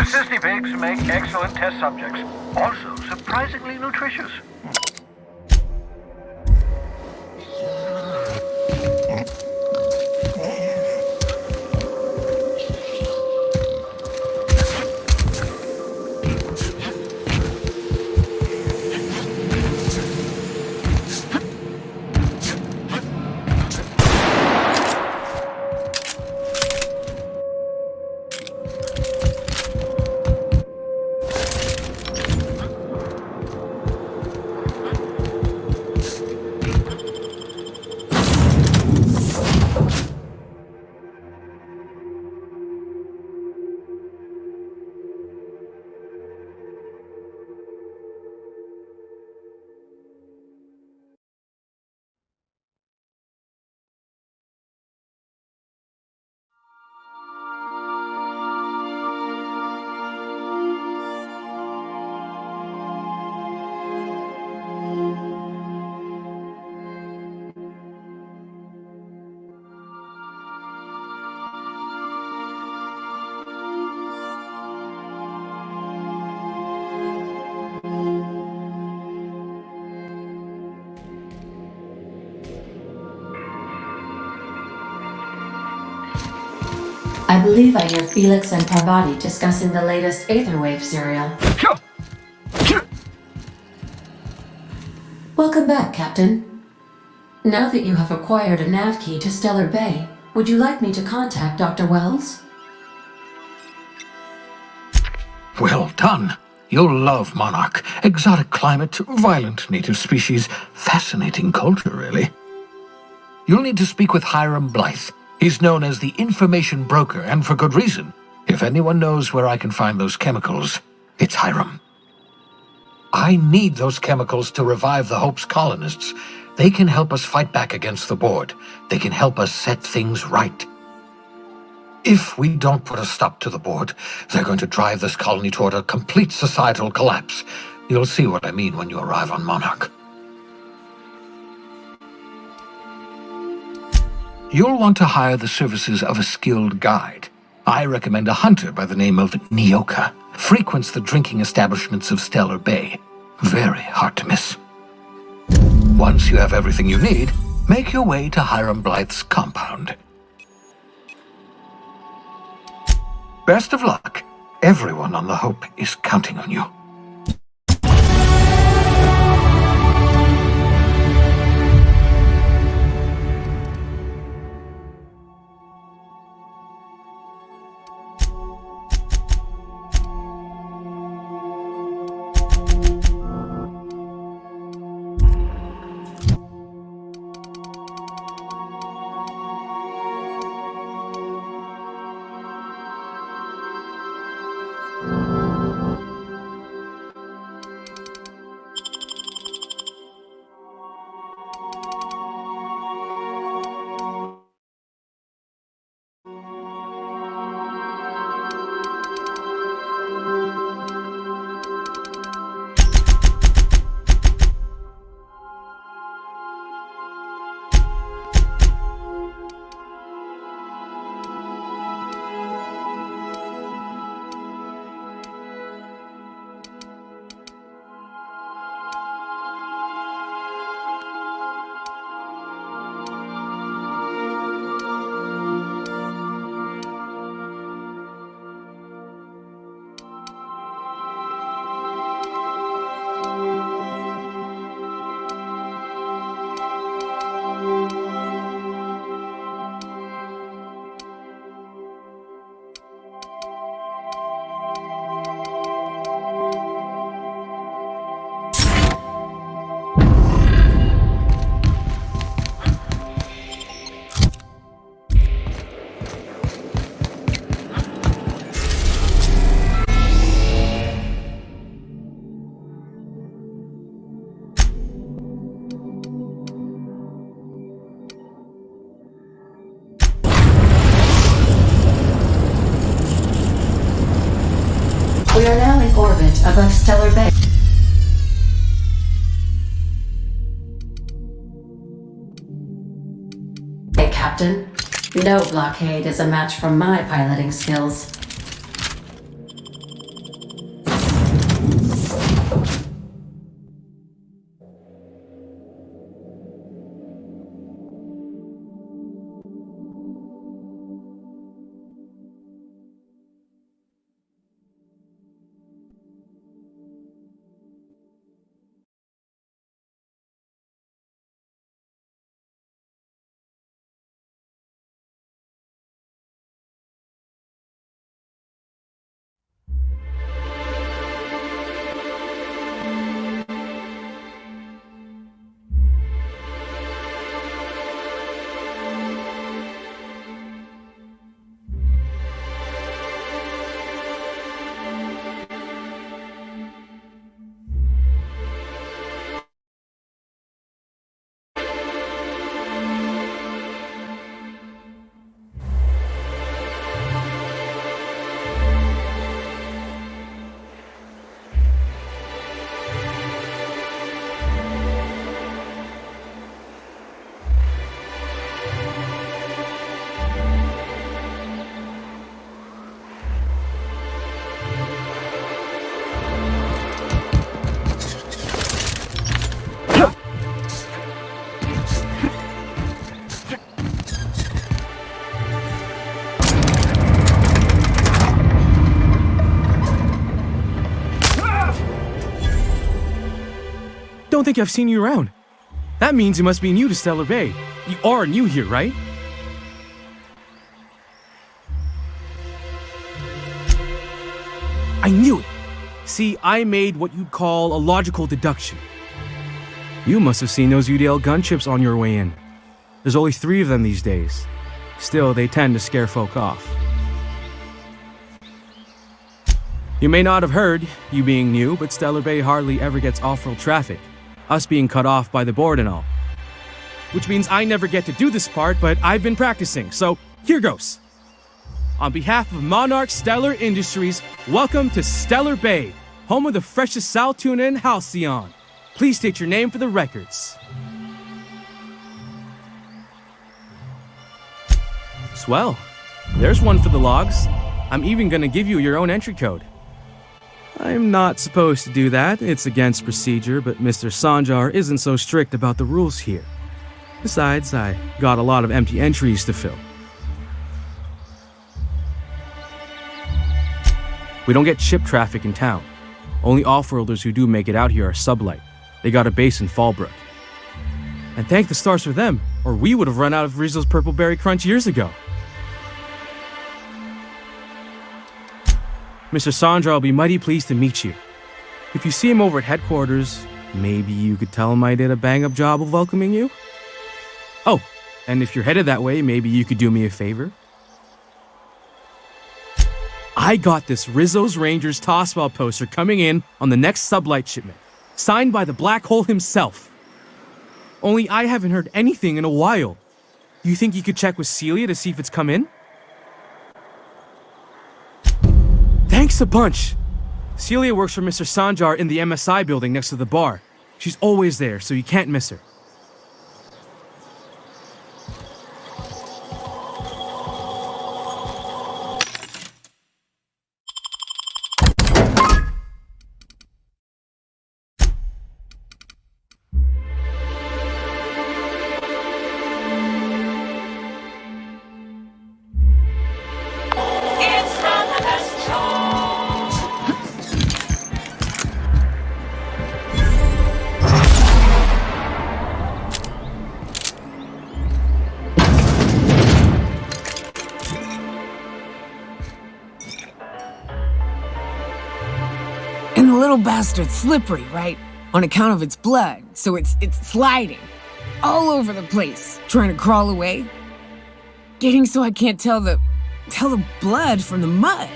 The Sisney pigs make excellent test subjects. Also surprisingly nutritious. I believe I hear Felix and Parvati discussing the latest Aetherwave serial. Welcome back, Captain. Now that you have acquired a nav key to Stellar Bay, would you like me to contact Dr. Wells? Well done. You'll love Monarch. Exotic climate, violent native species, fascinating culture, really. You'll need to speak with Hiram Blythe. He's known as the information broker, and for good reason. If anyone knows where I can find those chemicals, it's Hiram. I need those chemicals to revive the Hope's colonists. They can help us fight back against the Board. They can help us set things right. If we don't put a stop to the Board, they're going to drive this colony toward a complete societal collapse. You'll see what I mean when you arrive on Monarch. You'll want to hire the services of a skilled guide. I recommend a hunter by the name of Nyoka. Frequents the drinking establishments of Stellar Bay. Very hard to miss. Once you have everything you need, make your way to Hiram Blythe's compound. Best of luck. Everyone on the Hope is counting on you. We are now in orbit above Stellar Bay. Hey, Captain. No blockade is a match for my piloting skills. don't think I've seen you around. That means you must be new to Stellar Bay. You are new here, right? I knew it! See, I made what you'd call a logical deduction. You must have seen those UDL gunships on your way in. There's only 3 of them these days. Still, they tend to scare folk off. You may not have heard, you being new, but Stellar Bay hardly ever gets off-road traffic, us being cut off by the board and all. Which means I never get to do this part, but I've been practicing, so here goes. On behalf of Monarch Stellar Industries, welcome to Stellar Bay, home of the freshest sal tuna in Halcyon. Please state your name for the records. Swell. There's one for the logs. I'm even gonna give you your own entry code. I'm not supposed to do that, it's against procedure, but Mr. Sanjar isn't so strict about the rules here. Besides, I got a lot of empty entries to fill. We don't get ship traffic in town. Only off-worlders who do make it out here are Sublight. They got a base in Fallbrook. And thank the stars for them, or we would have run out of Rizzo's Purple Berry Crunch years ago. Mr. Sandra will be mighty pleased to meet you. If you see him over at headquarters, maybe you could tell him I did a bang-up job of welcoming you? Oh, and if you're headed that way, maybe you could do me a favor? I got this Rizzo's Rangers Tossball poster coming in on the next Sublight shipment, signed by the Black Hole himself. Only I haven't heard anything in a while. You think you could check with Celia to see if it's come in? Thanks a bunch. Celia works for Mr. Sanjar in the MSI building next to the bar. She's always there, so you can't miss her. Bastard's slippery, right? On account of its blood, so it's sliding all over the place, trying to crawl away. Getting so I can't tell the blood from the mud.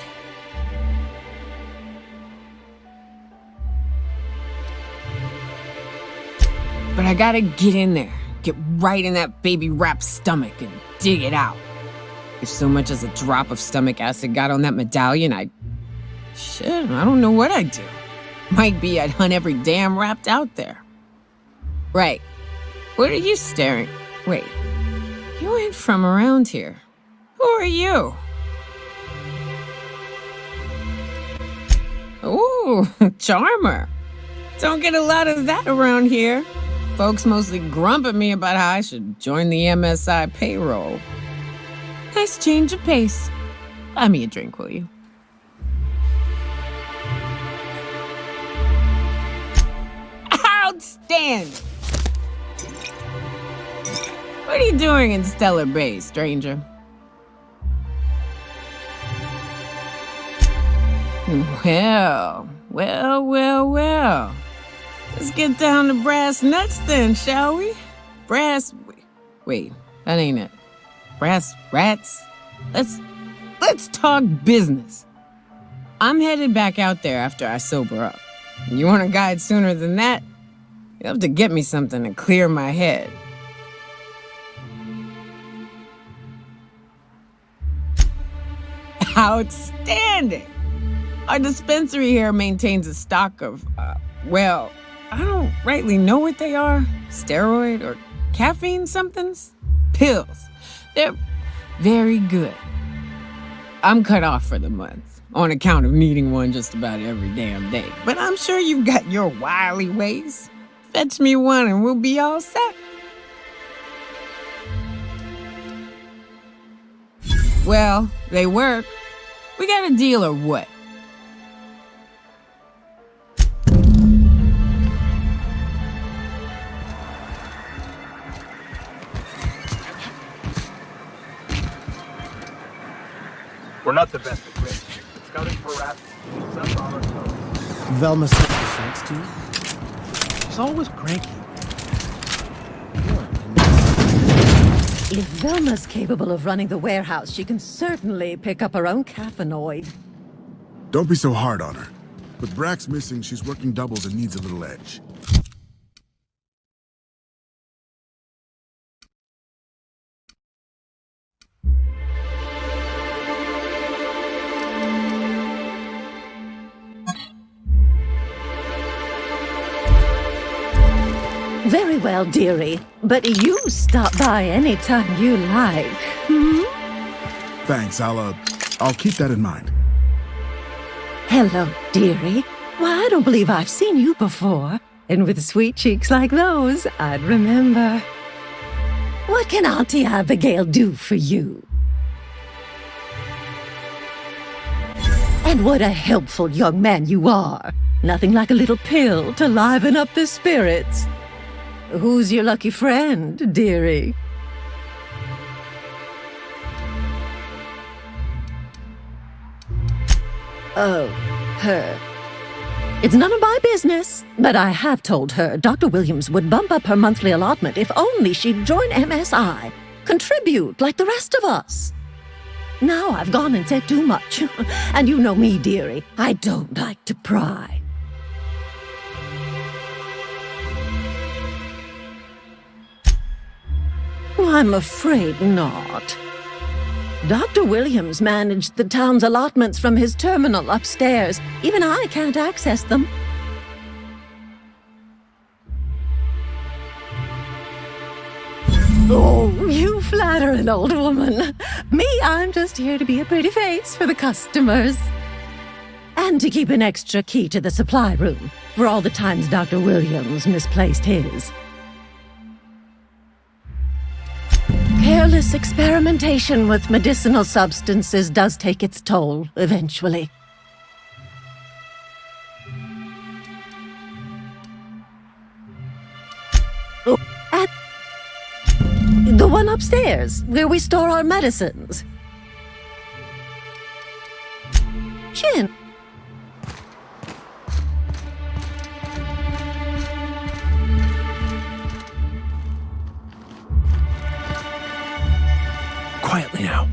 But I gotta get in there, get right in that baby rap's stomach and dig it out. If so much as a drop of stomach acid got on that medallion, I don't know what I'd do. Might be I'd hunt every damn Rapt out there. Right. What are you staring? Wait. You ain't from around here. Who are you? Ooh, charmer. Don't get a lot of that around here. Folks mostly grump at me about how I should join the MSI payroll. Nice change of pace. Buy me a drink, will you? Outstanding! What are you doing in Stellar Bay, stranger? Well. Let's get down to brass nuts then, shall we? Wait, that ain't it. Brass rats? Let's talk business. I'm headed back out there after I sober up. You want a guide sooner than that? You'll have to get me something to clear my head. Outstanding! Our dispensary here maintains a stock of, I don't rightly know what they are. Steroid or caffeine somethings? Pills. They're very good. I'm cut off for the month, on account of needing one just about every damn day. But I'm sure you've got your wily ways. Fetch me one and we'll be all set. Well, they work. We got a deal or what? We're not the best at risk. Scouting for rats keeps us on our toes. Velma sent the sex to you? She's always cranky. If Velma's capable of running the warehouse, she can certainly pick up her own caffeinoid. Don't be so hard on her. With Brax missing, she's working doubles and needs a little edge. Very well, dearie. But you stop by anytime you like. Hmm? Thanks, I'll keep that in mind. Hello, dearie. Why, I don't believe I've seen you before. And with sweet cheeks like those, I'd remember. What can Auntie Abigail do for you? And what a helpful young man you are. Nothing like a little pill to liven up the spirits. Who's your lucky friend, dearie? Oh, her. It's none of my business, but I have told her Dr. Williams would bump up her monthly allotment if only she'd join MSI, contribute like the rest of us. Now I've gone and said too much, and you know me, dearie, I don't like to pry. I'm afraid not. Dr. Williams managed the town's allotments from his terminal upstairs. Even I can't access them. Oh, you flatter an old woman. Me, I'm just here to be a pretty face for the customers. And to keep an extra key to the supply room for all the times Dr. Williams misplaced his. Careless experimentation with medicinal substances does take its toll, eventually. Oh, at the one upstairs, where we store our medicines. Chin. Quietly now.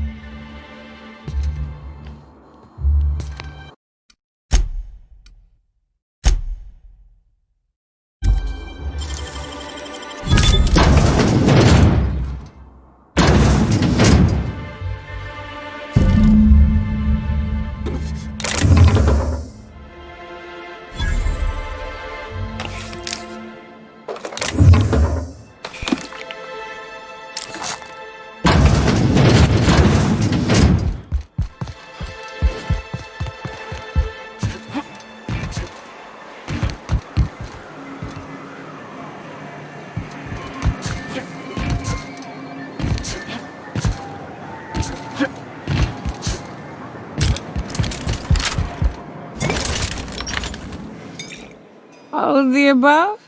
All of the above?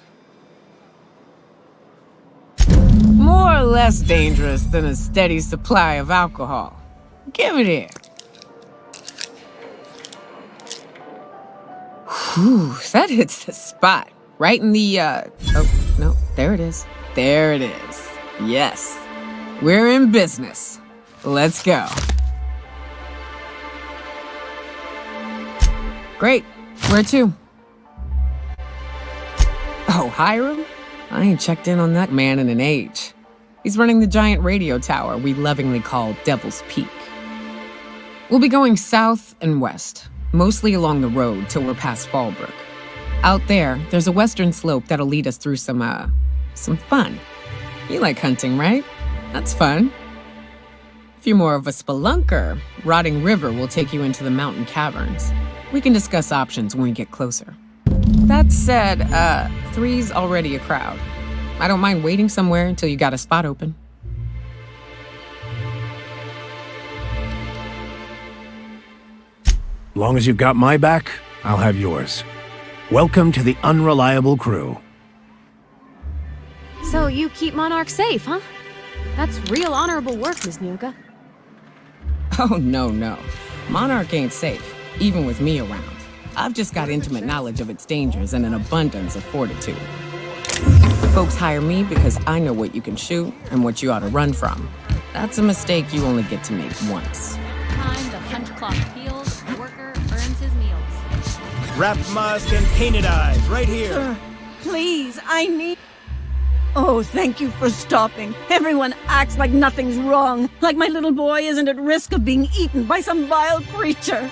More or less dangerous than a steady supply of alcohol. Give it here. Whew, that hits the spot. Right in the, oh, no, there it is. There it is. Yes. We're in business. Let's go. Great. Where to? Oh, Hiram? I ain't checked in on that man in an age. He's running the giant radio tower we lovingly call Devil's Peak. We'll be going south and west, mostly along the road till we're past Fallbrook. Out there's a western slope that'll lead us through some fun. You like hunting, right? That's fun. If you're more of a spelunker, Rotting River will take you into the mountain caverns. We can discuss options when we get closer. That said, 3's already a crowd. I don't mind waiting somewhere until you got a spot open. Long as you've got my back, I'll have yours. Welcome to the Unreliable Crew. So you keep Monarch safe, huh? That's real honorable work, Ms. Nuka. Oh, no. Monarch ain't safe, even with me around. I've just got intimate knowledge of its dangers and an abundance of fortitude. Folks hire me because I know what you can shoot and what you ought to run from. That's a mistake you only get to make once. Time the punch clock peels, the worker earns his meals. Wrapped mask and painted eyes, right here. Sir, please, I need... Oh, thank you for stopping. Everyone acts like nothing's wrong, like my little boy isn't at risk of being eaten by some vile creature.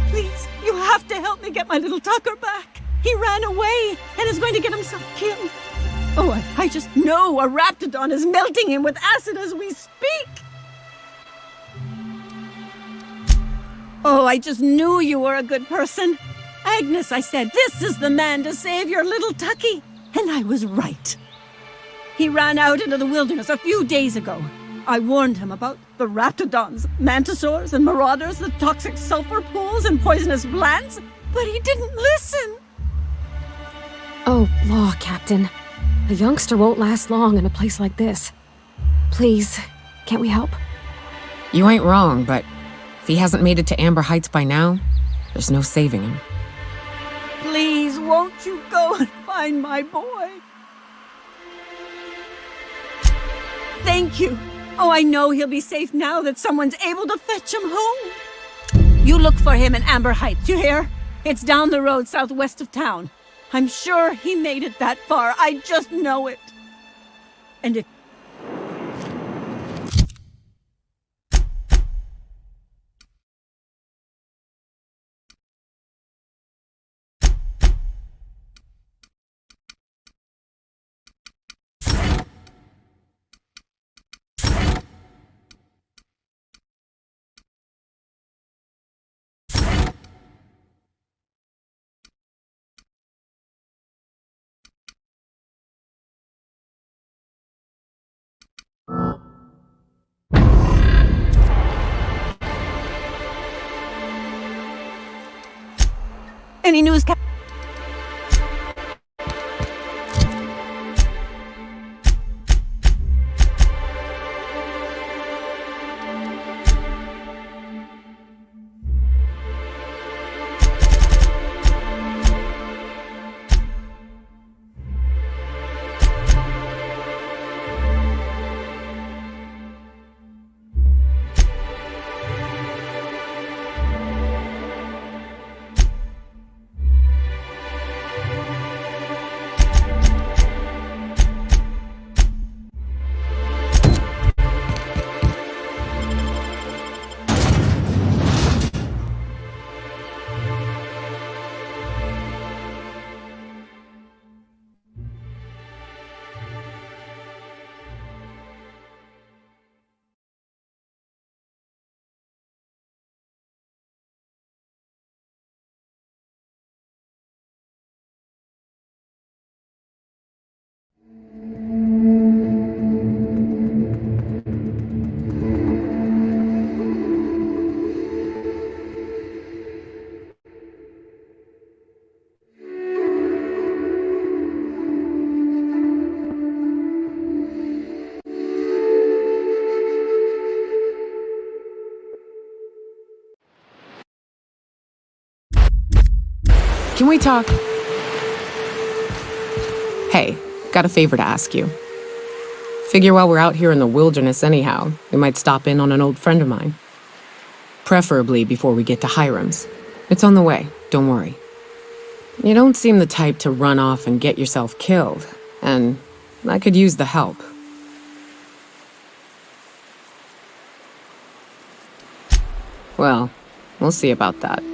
Please, you have to help me get my little Tucker back. He ran away and is going to get himself killed. Oh, I just know a Raptidon is melting him with acid as we speak. Oh, I just knew you were a good person. Agnes, I said, this is the man to save your little Tucky. And I was right. He ran out into the wilderness a few days ago. I warned him about the Raptidons, Mantisaurs, and Marauders, the toxic sulfur pools and poisonous plants, but he didn't listen. Oh, law, Captain. A youngster won't last long in a place like this. Please, can't we help? You ain't wrong, but if he hasn't made it to Amber Heights by now, there's no saving him. Please, won't you go and find my boy? Thank you. Oh, I know he'll be safe now that someone's able to fetch him home. You look for him in Amber Heights, you hear? It's down the road southwest of town. I'm sure he made it that far. I just know it. And if... Any news, Cap? Can we talk? Hey, got a favor to ask you. Figure while we're out here in the wilderness anyhow, we might stop in on an old friend of mine. Preferably before we get to Hiram's. It's on the way, don't worry. You don't seem the type to run off and get yourself killed, and I could use the help. Well, we'll see about that.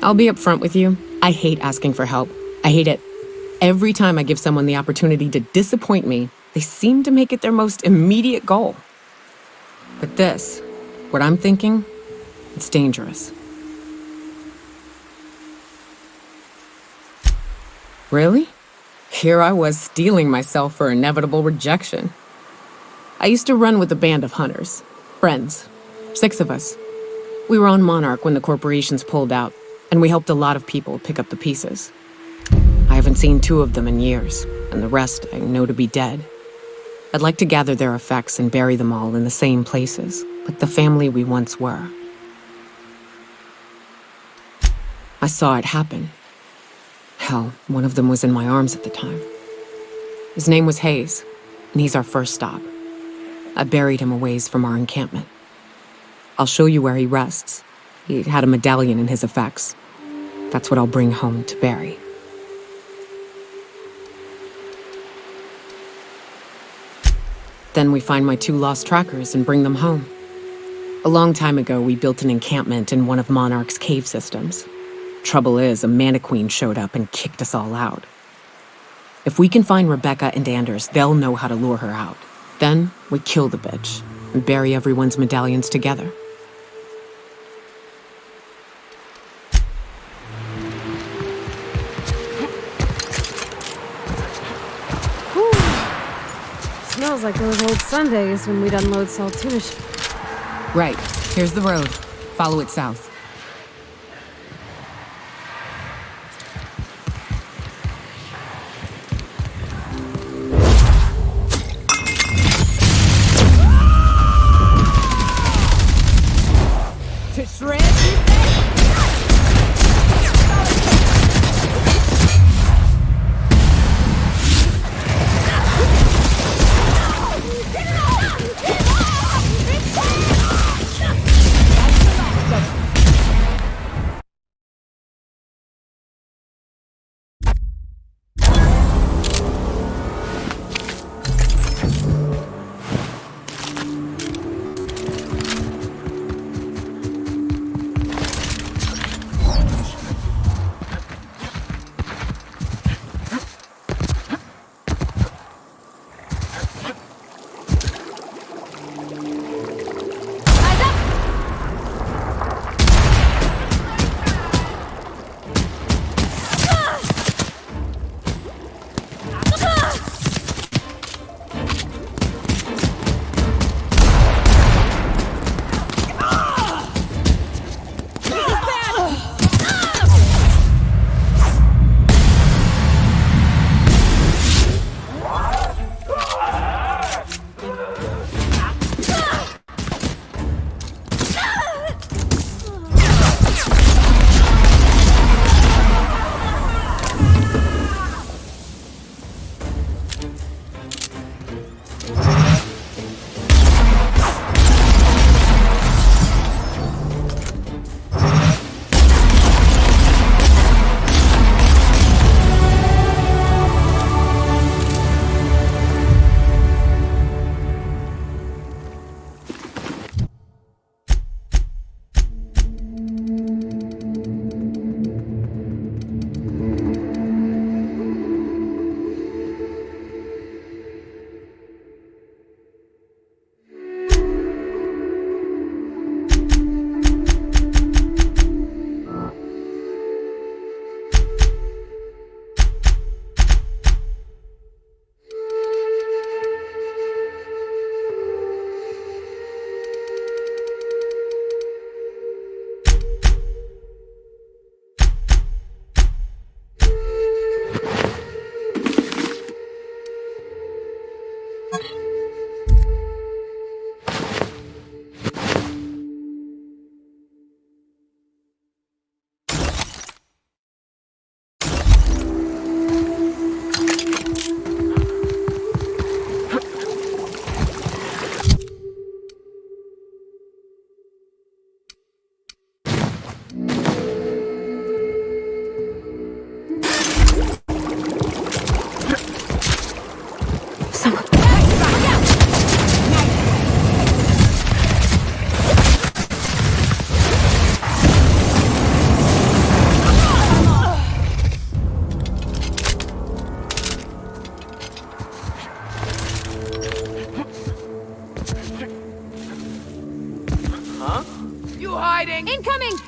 I'll be upfront with you. I hate asking for help. I hate it. Every time I give someone the opportunity to disappoint me, they seem to make it their most immediate goal. But this, what I'm thinking, it's dangerous. Really? Here I was steeling myself for inevitable rejection. I used to run with a band of hunters. Friends. 6 of us. We were on Monarch when the corporations pulled out, and we helped a lot of people pick up the pieces. I haven't seen 2 of them in years, and the rest I know to be dead. I'd like to gather their effects and bury them all in the same places, like the family we once were. I saw it happen. Hell, one of them was in my arms at the time. His name was Hayes, and he's our first stop. I buried him a ways from our encampment. I'll show you where he rests. He had a medallion in his effects. That's what I'll bring home to Barry. Then we find my 2 lost trackers and bring them home. A long time ago, we built an encampment in one of Monarch's cave systems. Trouble is, a Mantiqueen showed up and kicked us all out. If we can find Rebecca and Anders, they'll know how to lure her out. Then we kill the bitch and bury everyone's medallions together. Smells like those old Sundays when we'd unload Saltoosh. Right. Here's the road. Follow it south. To shreds, you say? hiding! Incoming!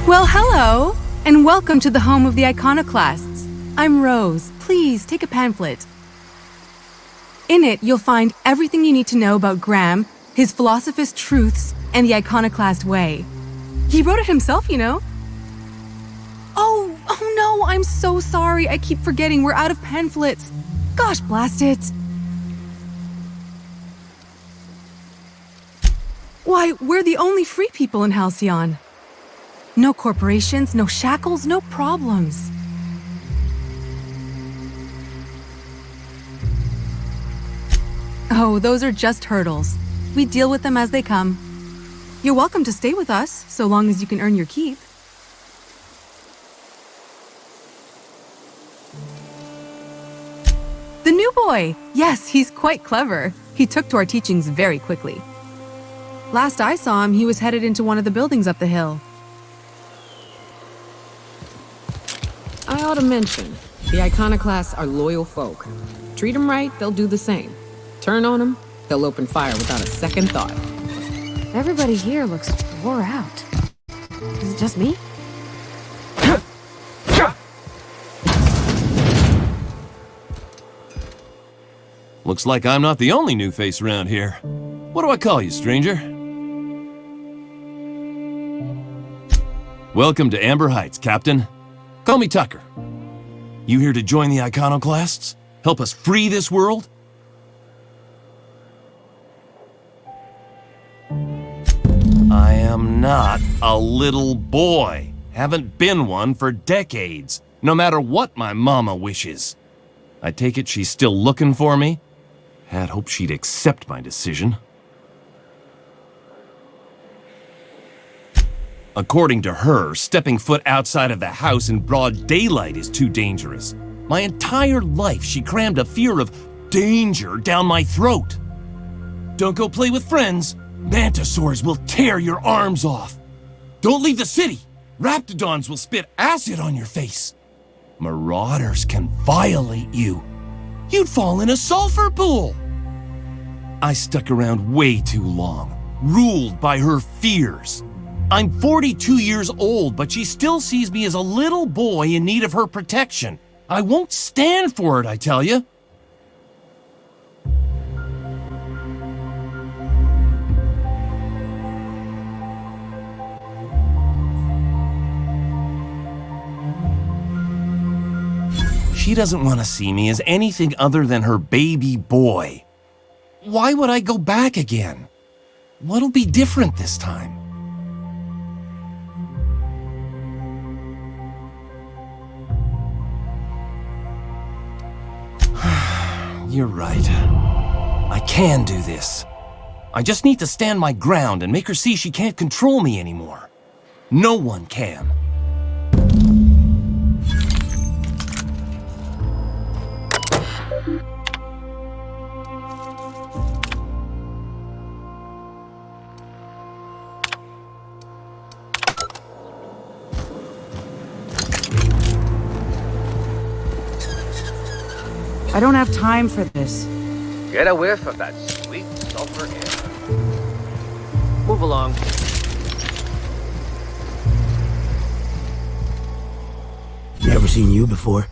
Well, hello, and welcome to the home of the Iconoclasts. I'm Rose. Please take a pamphlet. In it, you'll find everything you need to know about Graham, his Philosophous Truths, and the Iconoclast Way. He wrote it himself, you know. Oh no, I'm so sorry. I keep forgetting we're out of pamphlets. Gosh, blast it. Why, we're the only free people in Halcyon. No corporations, no shackles, no problems. Oh, those are just hurdles. We deal with them as they come. You're welcome to stay with us, so long as you can earn your keep. The new boy! Yes, he's quite clever. He took to our teachings very quickly. Last I saw him, he was headed into one of the buildings up the hill. I ought to mention, the Iconoclasts are loyal folk. Treat them right, they'll do the same. Turn on them, they'll open fire without a second thought. Everybody here looks wore out. Is it just me? Looks like I'm not the only new face around here. What do I call you, stranger? Welcome to Amber Heights, Captain. Call me Tucker. You here to join the Iconoclasts? Help us free this world? I am not a little boy. Haven't been one for decades, no matter what my mama wishes. I take it she's still looking for me? Had hoped she'd accept my decision. According to her, stepping foot outside of the house in broad daylight is too dangerous. My entire life, she crammed a fear of danger down my throat. Don't go play with friends. Mantisaurs will tear your arms off. Don't leave the city. Raptidons will spit acid on your face. Marauders can violate you. You'd fall in a sulfur pool. I stuck around way too long, ruled by her fears. I'm 42 years old, but she still sees me as a little boy in need of her protection. I won't stand for it, I tell you. She doesn't want to see me as anything other than her baby boy. Why would I go back again? What'll be different this time? You're right. I can do this. I just need to stand my ground and make her see she can't control me anymore. No one can. I don't have time for this. Get a whiff of that sweet sulfur air. Move along. Never seen you before.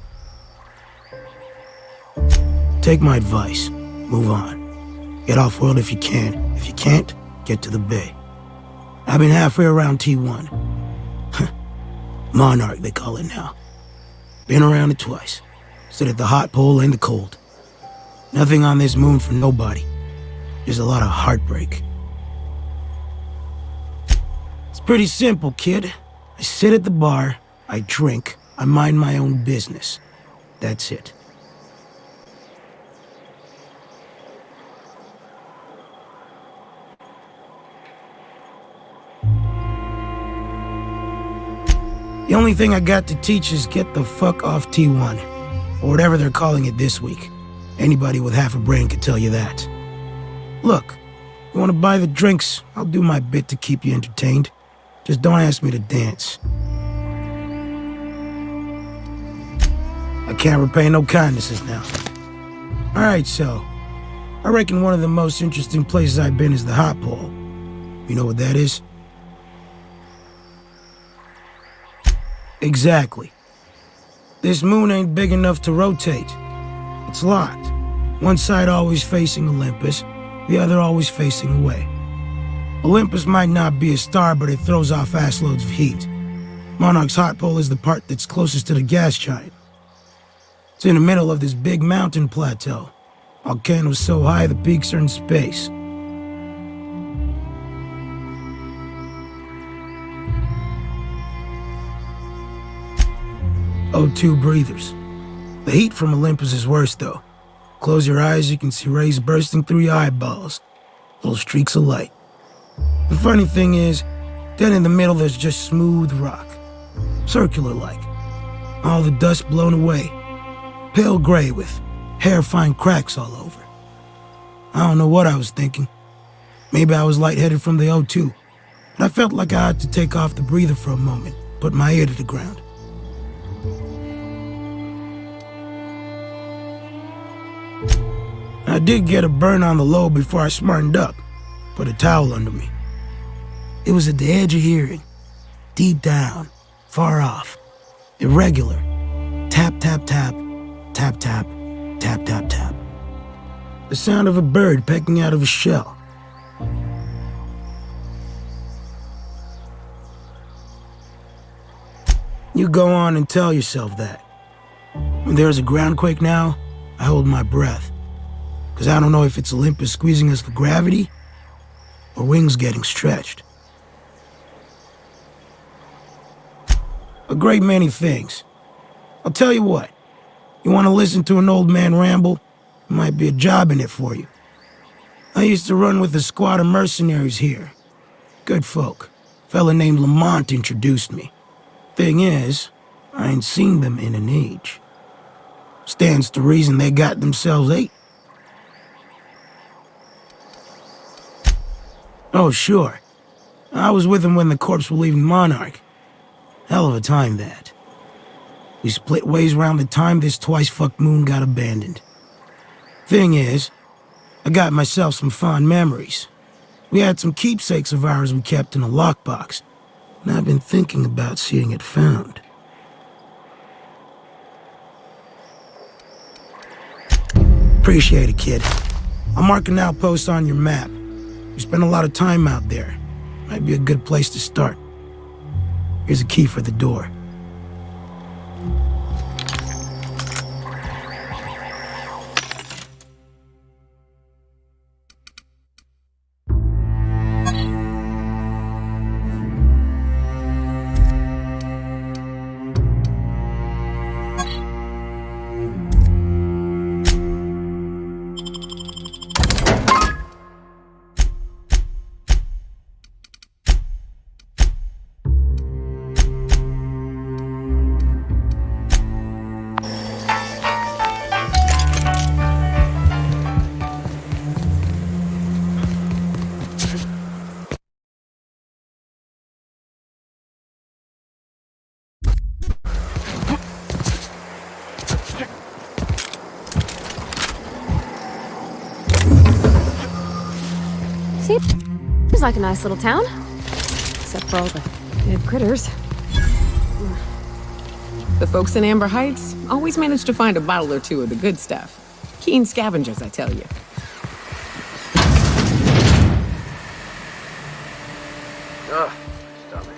Take my advice. Move on. Get off-world if you can. If you can't, get to the bay. I've been halfway around T1. Monarch, they call it now. Been around it twice. Stood at the hot pole and the cold. Nothing on this moon for nobody. Just a lot of heartbreak. It's pretty simple, kid. I sit at the bar, I drink, I mind my own business. That's it. The only thing I got to teach is get the fuck off T1. Or whatever they're calling it this week. Anybody with half a brain could tell you that. Look, you want to buy the drinks, I'll do my bit to keep you entertained. Just don't ask me to dance. I can't repay no kindnesses now. Alright, so, I reckon one of the most interesting places I've been is the hot pole. You know what that is? Exactly. This moon ain't big enough to rotate. It's locked. One side always facing Olympus, the other always facing away. Olympus might not be a star, but it throws off assloads of heat. Monarch's hot pole is the part that's closest to the gas giant. It's in the middle of this big mountain plateau. Volcanoes so high the peaks are in space. O2 breathers. The heat from Olympus is worse, though. Close your eyes, you can see rays bursting through your eyeballs. Little streaks of light. The funny thing is, then in the middle there's just smooth rock. Circular-like. All the dust blown away. Pale gray with hair-fine cracks all over. I don't know what I was thinking. Maybe I was lightheaded from the O2. But I felt like I had to take off the breather for a moment, put my ear to the ground. I did get a burn on the lobe before I smartened up. Put a towel under me. It was at the edge of hearing. Deep down. Far off. Irregular. Tap, tap, tap. Tap, tap. Tap, tap, tap. The sound of a bird pecking out of a shell. You go on and tell yourself that. When there's a groundquake now, I hold my breath. Because I don't know if it's Olympus squeezing us for gravity or wings getting stretched. A great many things. I'll tell you what. You want to listen to an old man ramble? There might be a job in it for you. I used to run with a squad of mercenaries here. Good folk. A fella named Lamont introduced me. Thing is, I ain't seen them in an age. Stands to reason they got themselves ate. Oh, sure. I was with him when the corps were leaving Monarch. Hell of a time, that. We split ways around the time this twice-fucked moon got abandoned. Thing is, I got myself some fond memories. We had some keepsakes of ours we kept in a lockbox, and I've been thinking about seeing it found. Appreciate it, kid. I'll mark an outpost on your map. You spend a lot of time out there. Might be a good place to start. Here's a key for the door. Seems like a nice little town. Except for all the dead critters. The folks in Amber Heights always manage to find a bottle or two of the good stuff. Keen scavengers, I tell you. Ugh, stomach.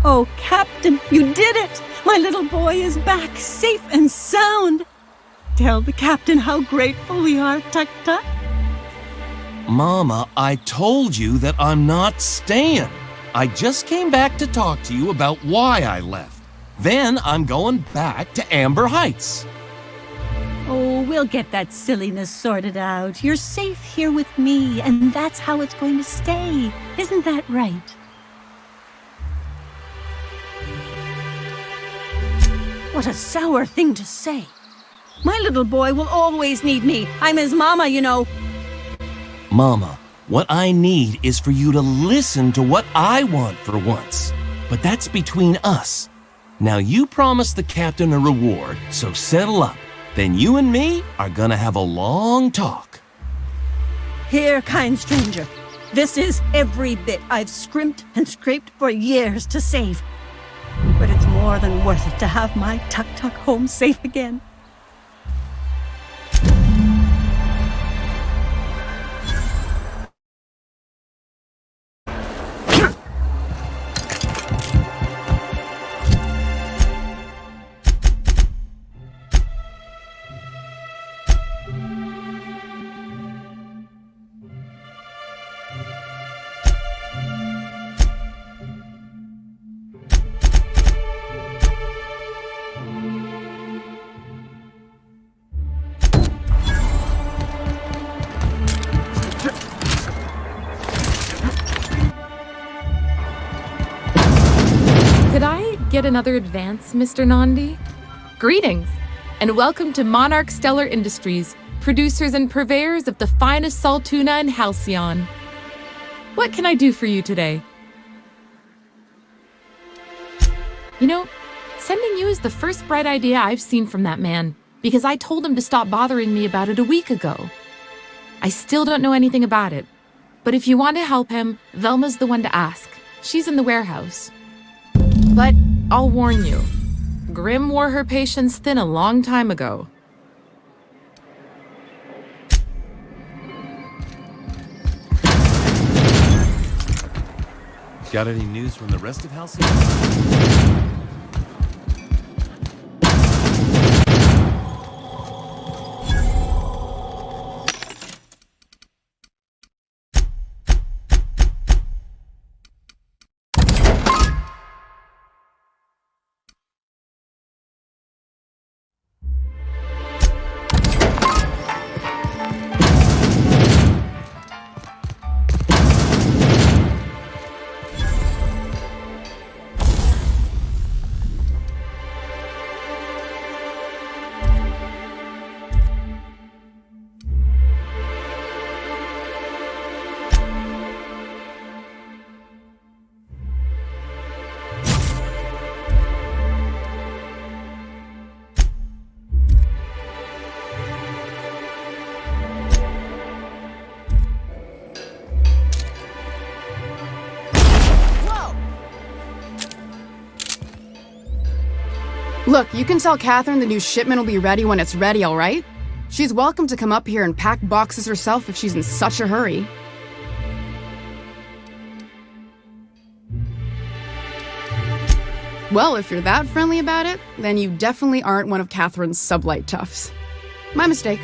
Oh, Captain, you did it! My little boy is back, safe and sound! Tell the Captain how grateful we are, Tuk-Tuk. Mama, I told you that I'm not staying. I just came back to talk to you about why I left. Then I'm going back to Amber Heights. Oh, we'll get that silliness sorted out. You're safe here with me, and that's how it's going to stay. Isn't that right? What a sour thing to say. My little boy will always need me. I'm his mama, you know. Mama, what I need is for you to listen to what I want for once. But that's between us. Now you promised the captain a reward, so settle up. Then you and me are gonna have a long talk. Here, kind stranger. This is every bit I've scrimped and scraped for years to save. But it's more than worth it to have my Tuk-Tuk home safe again. Could I get another advance, Mr. Nandi? Greetings, and welcome to Monarch Stellar Industries, producers and purveyors of the finest salt tuna in Halcyon. What can I do for you today? You know, sending you is the first bright idea I've seen from that man, because I told him to stop bothering me about it a week ago. I still don't know anything about it, but if you want to help him, Velma's the one to ask. She's in the warehouse. But I'll warn you, Grimm wore her patience thin a long time ago. Got any news from the rest of Halcyon? Look, you can tell Catherine the new shipment will be ready when it's ready, all right? She's welcome to come up here and pack boxes herself if she's in such a hurry. Well, if you're that friendly about it, then you definitely aren't one of Catherine's sublight toughs. My mistake.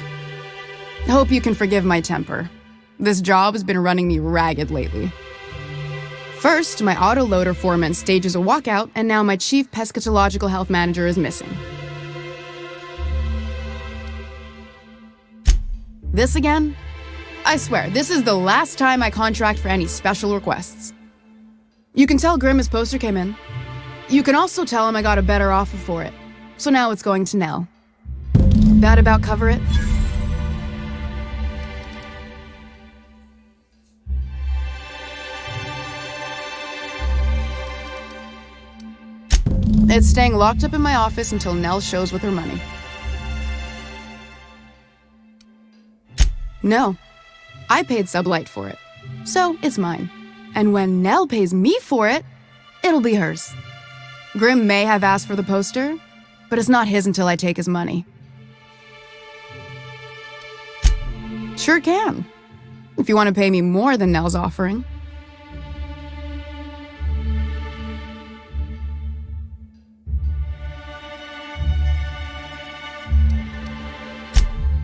Hope you can forgive my temper. This job has been running me ragged lately. First, my autoloader foreman stages a walkout, and now my chief pescatological health manager is missing. This again? I swear, this is the last time I contract for any special requests. You can tell Grimm his poster came in. You can also tell him I got a better offer for it. So now it's going to Nell. That about cover it? It's staying locked up in my office until Nell shows with her money. No, I paid Sublight for it, so it's mine. And when Nell pays me for it, it'll be hers. Grimm may have asked for the poster, but it's not his until I take his money. Sure can, if you want to pay me more than Nell's offering.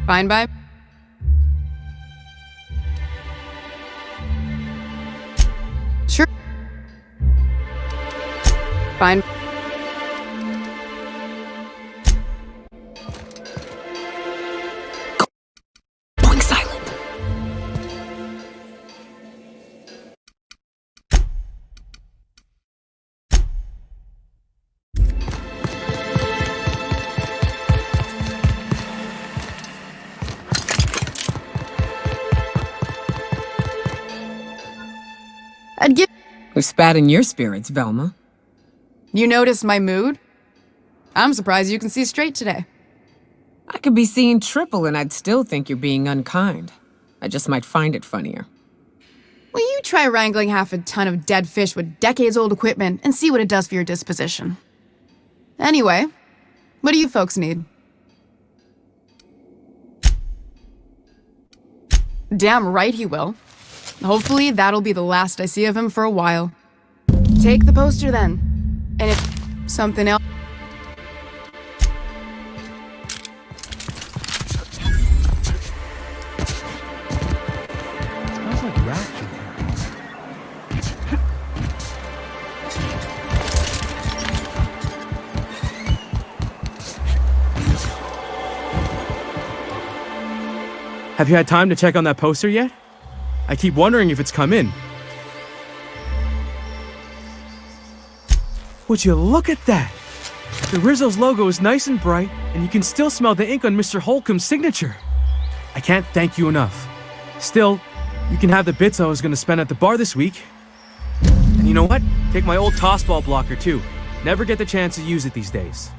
Fine by? Sure. Fine. Going silent. I'd give— Who spat in your spirits, Velma? You noticed my mood? I'm surprised you can see straight today. I could be seeing triple and I'd still think you're being unkind. I just might find it funnier. Will you try wrangling half a ton of dead fish with decades-old equipment and see what it does for your disposition? Anyway, what do you folks need? Damn right he will. Hopefully that'll be the last I see of him for a while. Take the poster then. And if something else... Smells like rats in here. Have you had time to check on that poster yet? I keep wondering if it's come in. Would you look at that? The Rizzo's logo is nice and bright, and you can still smell the ink on Mr. Holcomb's signature. I can't thank you enough. Still, you can have the bits I was going to spend at the bar this week. And you know what? Take my old tossball blocker too. Never get the chance to use it these days.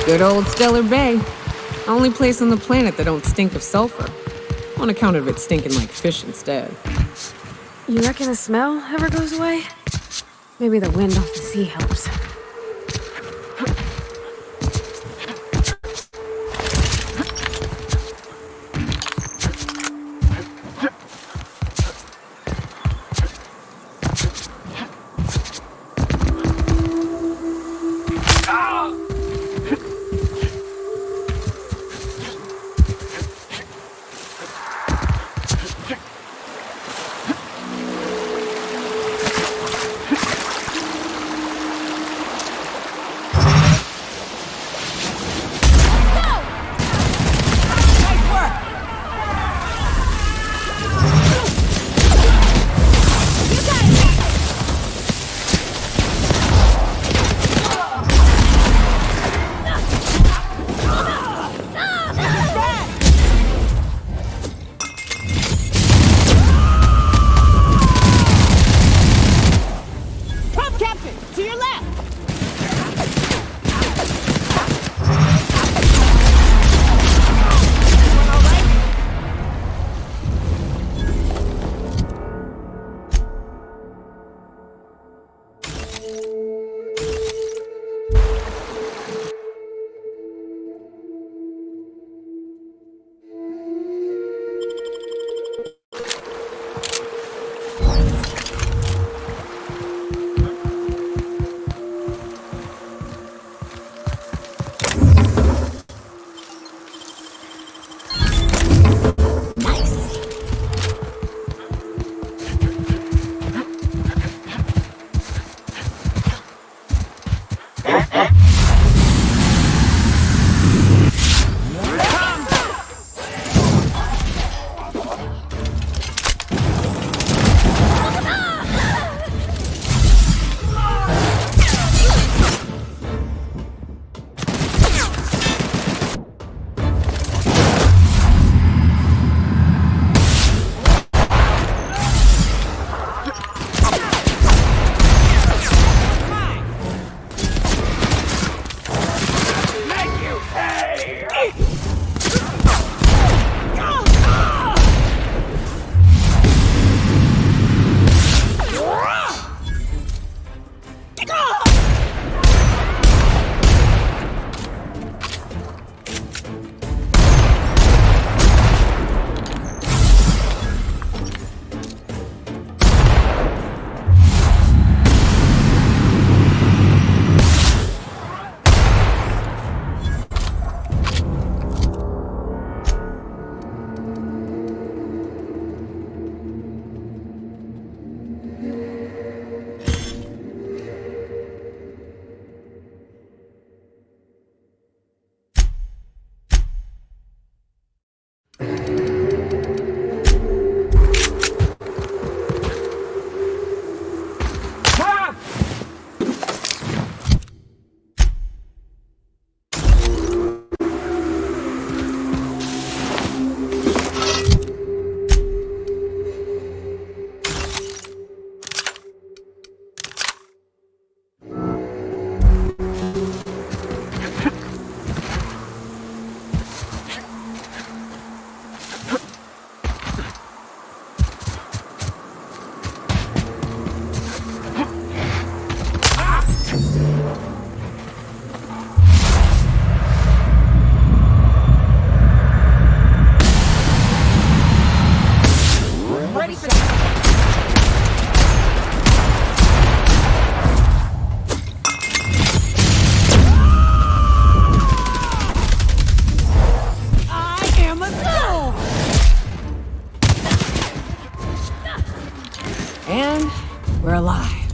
Good old Stellar Bay. Only place on the planet that don't stink of sulfur. On account of it stinking like fish instead. You reckon the smell ever goes away? Maybe the wind off the sea helps. And we're alive.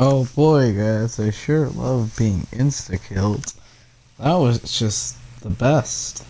Oh boy, guys, I sure love being insta-killed. That was just the best.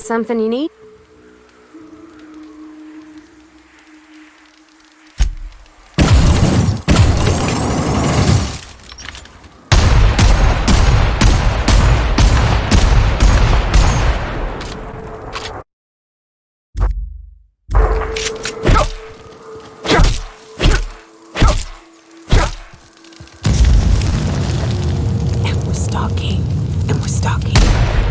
Something you need? And we're stalking.